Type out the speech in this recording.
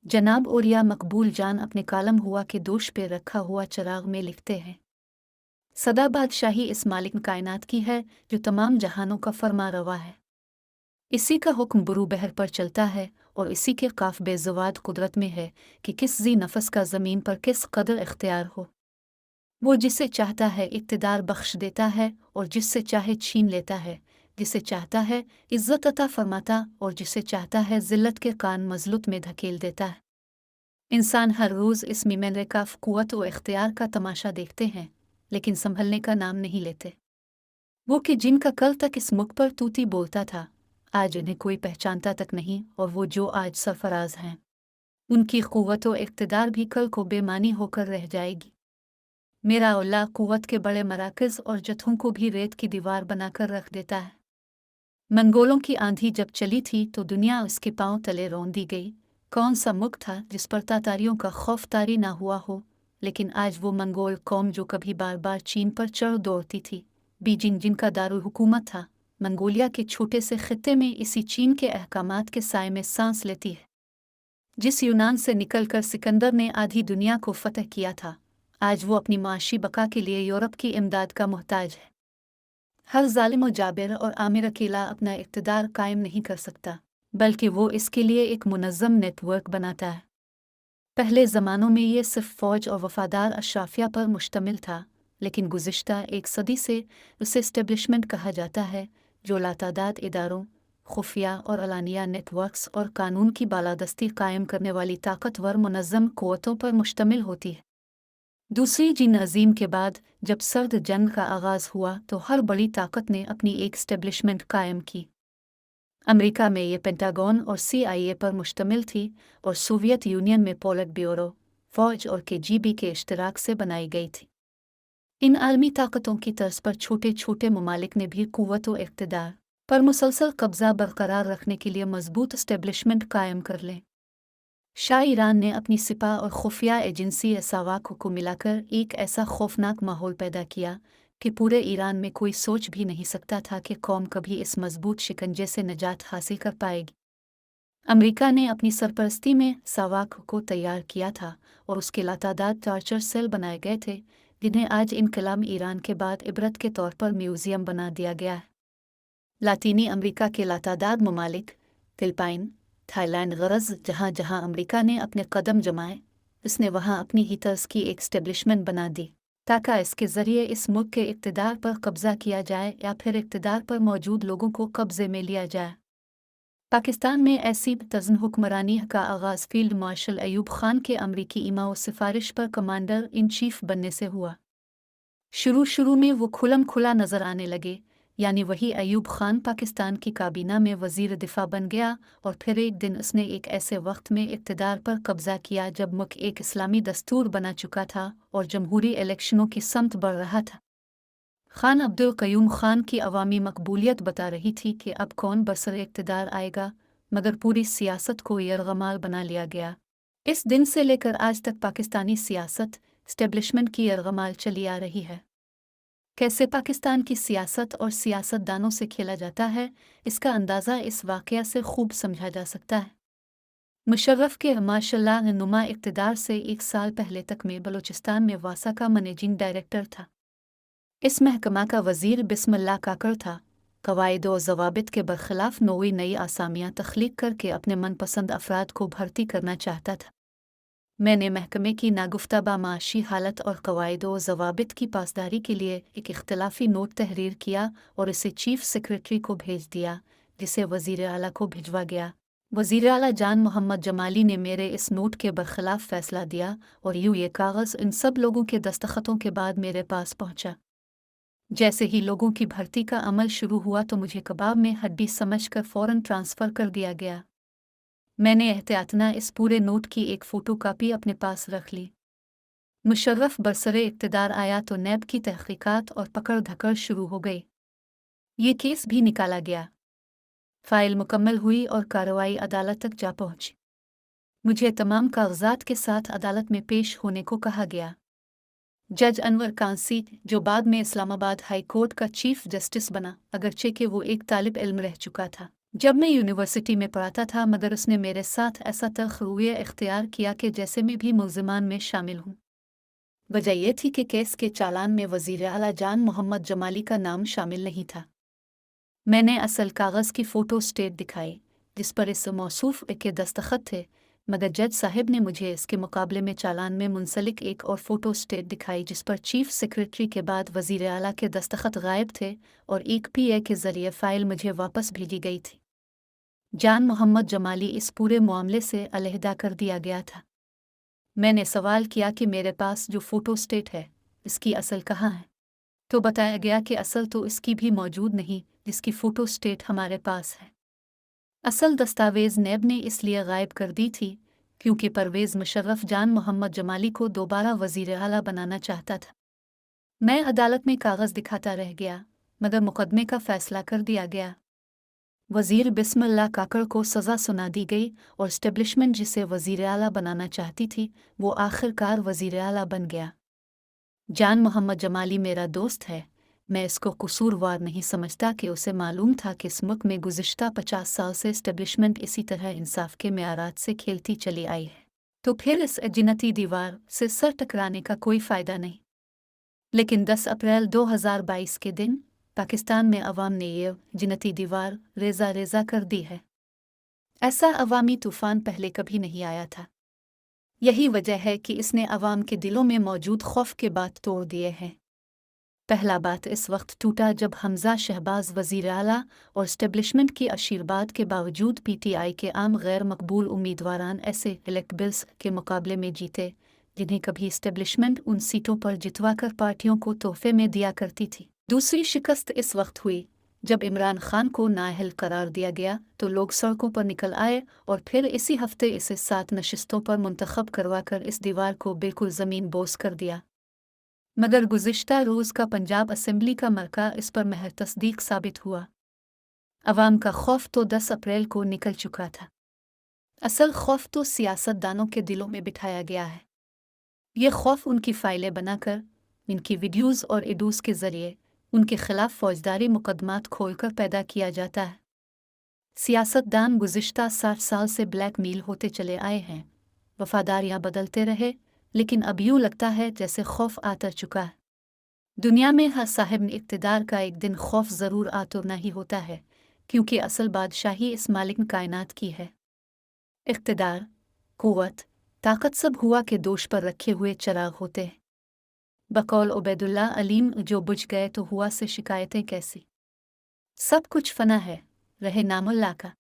जनाब ओरिया मकबूल जान अपने कालम हुआ के दोष पे रखा हुआ चराग में लिखते हैं, सदा बादशाही इस मालिक कायनात की है जो तमाम जहानों का फरमा रवा है। इसी का हुक्म बुरू बहर पर चलता है और इसी के काफ बेजवाद कुदरत में है कि किस जी नफस का ज़मीन पर किस कदर इख्तियार हो। वो जिसे चाहता है इक़्तिदार बख्श देता है और जिससे चाहे छीन लेता है, जिसे चाहता है इज़्ज़त अता फरमाता और जिसे चाहता है ज़िल्लत के कान मज़लुत में धकेल देता है। इंसान हर रोज़ इस मिमेन का क़ुव्वत व इख्तियार का तमाशा देखते हैं, लेकिन संभलने का नाम नहीं लेते। वो कि जिनका कल तक इस मुख पर तूती बोलता था, आज उन्हें कोई पहचानता तक नहीं, और वो जो आज सरफराज हैं, उनकी क़ुव्वत व इक़्तिदार भी कल को बेमानी होकर रह जाएगी। मेरा अल्लाह क़ुव्वत के बड़े मराकज़ और जत्थों को भी रेत की दीवार बनाकर रख देता है। मंगोलों की आंधी जब चली थी तो दुनिया उसके पांव तले रौंद दी गई। कौन सा मुल्क था जिस पर तातारियों का खौफ तारी ना हुआ हो, लेकिन आज वो मंगोल कौम जो कभी बार बार चीन पर चढ़ दौड़ती थी, बीजिंग जिनका दारुल हुकूमत था, मंगोलिया के छोटे से खित्ते में इसी चीन के अहकामात के साए में सांस लेती है। जिस यूनान से निकलकर सिकंदर ने आधी दुनिया को फतह किया था, आज वो अपनी माशी बका के लिए यूरोप की इमदाद का मोहताज है। हर जालिम व जाबिर और आमिर अकेला अपना इक़्तिदार कायम नहीं कर सकता, बल्कि वो इसके लिए एक मुनज़्ज़म नेटवर्क बनाता है। पहले ज़मानों में ये सिर्फ फ़ौज और वफ़ादार अशराफिया पर मुश्तमिल था, लेकिन गुज़िश्ता एक सदी से उसे इस्टेब्लिशमेंट कहा जाता है, जो लातादाद इदारों, खुफिया और अलानिया नेटवर्क्स और कानून की बालादस्ती कायम करने वाली ताकतवर मुनज़्ज़म क़ुव्वतों पर मुश्तमिल होती है। दूसरी जंग अज़ीम के बाद जब सर्द जंग का आगाज़ हुआ तो हर बड़ी ताकत ने अपनी एक इस्टेब्लिशमेंट कायम की। अमेरिका में ये पेंटागन और CIA पर मुश्तमिल थी और सोवियत यूनियन में पोलिट ब्यूरो, फ़ौज और KGB के इश्तराक से बनाई गई थी। इन आलमी ताकतों की तर्ज पर छोटे छोटे ममालिक ने भी क़ुव्वत व इक़्तिदार पर मुसलसल कब्ज़ा बरकरार रखने के लिए मजबूत इस्टेब्लिशमेंट कायम कर लें। शाह ईरान ने अपनी सिपा और खुफिया एजेंसी एसावाक को मिलाकर एक ऐसा खौफनाक माहौल पैदा किया कि पूरे ईरान में कोई सोच भी नहीं सकता था कि कौम कभी इस मजबूत शिकंजे से निजात हासिल कर पाएगी। अमेरिका ने अपनी सरपरस्ती में सावाक को तैयार किया था और उसके लातादाद टार्चर सेल बनाए गए थे, जिन्हें आज इनकलाब ईरान के बाद इबरत के तौर पर म्यूज़ियम बना दिया गया है। लातीनी अमेरिका के लातादाद ममालिक, फिलिपाइन, थाईलैंड गरज जहाँ जहाँ अमेरिका ने अपने कदम जमाए, उसने वहाँ अपनी ही तर्ज की एक स्टेब्लिशमेंट बना दी, ताकि इसके ज़रिए इस मुल्क के इक़्तिदार पर कब्ज़ा किया जाए या फिर इक़्तिदार पर मौजूद लोगों को कब्ज़े में लिया जाए। पाकिस्तान में ऐसी तज़न हुक्मरानी का आगाज़ फील्ड मार्शल अयूब खान के अमरीकी इमा व सिफारिश पर कमांडर इन चीफ बनने से हुआ। शुरू में वो खुलम खुला नज़र आने लगे, यानी वही अयूब खान पाकिस्तान की काबीना में वज़ीर दिफा बन गया, और फिर एक दिन उसने एक ऐसे वक्त में इक़्तिदार पर कब्ज़ा किया जब मुल्क एक इस्लामी दस्तूर बना चुका था और जमहूरी इलेक्शनों की समत बढ़ रहा था। खान अब्दुल क़य्यूम खान की अवामी मकबूलियत बता रही थी कि अब कौन बसर इक़्तिदार आएगा, मगर पूरी सियासत को यरगमाल बना लिया गया। इस दिन से लेकर आज तक पाकिस्तानी सियासत स्टेब्लिशमेंट की यरगमाल चली आ रही है। कैसे पाकिस्तान की सियासत और सियासतदानों से खेला जाता है, इसका अंदाज़ा इस वाक़या से खूब समझा जा सकता है। मुशर्रफ के माशाअल्लाह नुमा इक़्तिदार से 1 साल पहले तक में बलूचिस्तान में वासा का मैनेजिंग डायरेक्टर था। इस महकमा का वज़ीर बिस्मिल्लाह काकर था। कवायद और ज़वाबित के बरखिलाफ़ नई आसामियाँ तख्लीक करके अपने मनपसंद अफराद को भर्ती करना चाहता था। मैंने महकमे की नागुफ्ता माशी हालत और कवायद और ज़वाबित की पासदारी के लिए एक इख्तलाफी नोट तहरीर किया और इसे चीफ सेक्रेटरी को भेज दिया, जिसे वज़ीर आला को भिजवा गया। वज़ीर आला जान मोहम्मद जमाली ने मेरे इस नोट के बरखिलाफ़ फ़ैसला दिया और ये कागज़ इन सब लोगों के दस्तखतों के बाद मेरे पास पहुँचा। जैसे ही लोगों की भर्ती का अमल शुरू हुआ तो मुझे कबाब में हड्डी समझकर फ़ौरन ट्रांसफ़र कर दिया गया। मैंने एहतियातना इस पूरे नोट की एक फ़ोटोकॉपी अपने पास रख ली। मुशर्रफ बरसरे इक़्तिदार आया तो नैब की तहक़ीक़ात और पकड़ धकड़ शुरू हो गई। ये केस भी निकाला गया। फ़ाइल मुकम्मल हुई और कार्रवाई अदालत तक जा पहुँची। मुझे तमाम कागज़ात के साथ अदालत में पेश होने को कहा गया। जज अनवर कांसी, जो बाद में इस्लामाबाद हाई कोर्ट का चीफ जस्टिस बना, अगरचे कि वो एक तालिब इल्म रह चुका था, जब मैं यूनिवर्सिटी में पढ़ाता था मगर उसने मेरे साथ ऐसा तलखरुए इख्तियार किया कि जैसे मैं भी मुल्ज़िमान में शामिल हूँ। वजह यह थी कि केस के चालान में वज़ीर आला जान मोहम्मद जमाली का नाम शामिल नहीं था। मैंने असल कागज़ की फ़ोटो स्टेट दिखाई जिस पर इस मौसूफ के दस्तखत थे, मगर जज साहब ने मुझे इसके मुकाबले में चालान में मुंसलिक एक और फ़ोटो स्टेट दिखाई जिस पर चीफ सेक्रेटरी के बाद वज़ीर आला के दस्तखत गायब थे और एक PA के ज़रिए फ़ाइल मुझे वापस भेजी गई थी। जान मोहम्मद जमाली इस पूरे मामले से अलहदा कर दिया गया था। मैंने सवाल किया कि मेरे पास जो फ़ोटो स्टेट है इसकी असल कहाँ है, तो बताया गया कि असल तो इसकी भी मौजूद नहीं जिसकी फ़ोटो स्टेट हमारे पास है। असल दस्तावेज़ नैब ने इसलिए गायब कर दी थी क्योंकि परवेज़ मुशर्रफ जान मोहम्मद जमाली को दोबारा वज़ीर आला बनाना चाहता था। मैं अदालत में कागज़ दिखाता रह गया मगर मुकदमे का फ़ैसला कर दिया गया। वज़ीर बिस्मिल्लाह काकड़ को सज़ा सुना दी गई और एस्टेब्लिशमेंट जिसे वज़ीर आला बनाना चाहती थी वो आखिरकार वज़ीर आला बन गया। जान मोहम्मद जमाली मेरा दोस्त है। मैं इसको कसूरवार नहीं समझता कि उसे मालूम था कि इस मुल्क में गुज़िश्ता 50 साल से एस्टेब्लिशमेंट इसी तरह इंसाफ के मेआरात से खेलती चली आई है, तो फिर इस जिन्नती दीवार से सर टकराने का कोई फ़ायदा नहीं। लेकिन 10 अप्रैल 2022 के दिन पाकिस्तान में अवाम ने ये जिन्नती दीवार रेज़ा रेज़ा कर दी है। ऐसा अवामी तूफ़ान पहले कभी नहीं आया था। यही वजह है कि इसने अवाम के दिलों में मौजूद खौफ के बात तोड़ दिए हैं। पहला बात इस वक्त टूटा जब हमज़ा शहबाज वज़ीर आला और एस्टेब्लिशमेंट की आशीर्वाद के बावजूद PTI के आम गैर मकबूल उम्मीदवारान ऐसे इलेक्ट बिल्स के मुकाबले में जीते जिन्हें कभी एस्टेब्लिशमेंट उन सीटों पर जितवाकर पार्टियों को तोहफे में दिया करती थी। दूसरी शिकस्त इस वक्त हुई जब इमरान खान को नाअहल करार दिया गया तो लोग सड़कों पर निकल आए और फिर इसी हफ्ते इसे 7 नशिस्तों पर मुंतखब करवाकर इस दीवार को बिल्कुल ज़मीन बोस कर दिया। मगर गुज़िश्ता रोज़ का पंजाब असेंबली का मरका इस पर महज तस्दीक साबित हुआ। अवाम का खौफ तो 10 अप्रैल को निकल चुका था। असल खौफ तो सियासतदानों के दिलों में बिठाया गया है। ये खौफ उनकी फाइलें बनाकर, इनकी वीडियोज़ और एडूस के ज़रिए उनके खिलाफ फौजदारी मुकदमात खोलकर पैदा किया जाता है। सियासतदान गुज़िश्ता 60 साल से ब्लैकमेल होते चले आए हैं, वफादारियां बदलते रहे, लेकिन अब यूँ लगता है जैसे खौफ आतर चुका है। दुनिया में हर साहिब इक़्तिदार का एक दिन खौफ ज़रूर आतुरना ही होता है, क्योंकि असल बादशाही इस मालिक कायनात की है। इक़्तिदार, क़ुव्वत, ताकत सब हुआ के दोष पर रखे हुए चराग होते हैं। बकौल उबैदुल्लाह अलीम जो बुझ गए तो हुआ से शिकायतें कैसी। सब कुछ फना है, रहे नामुल्लाह का।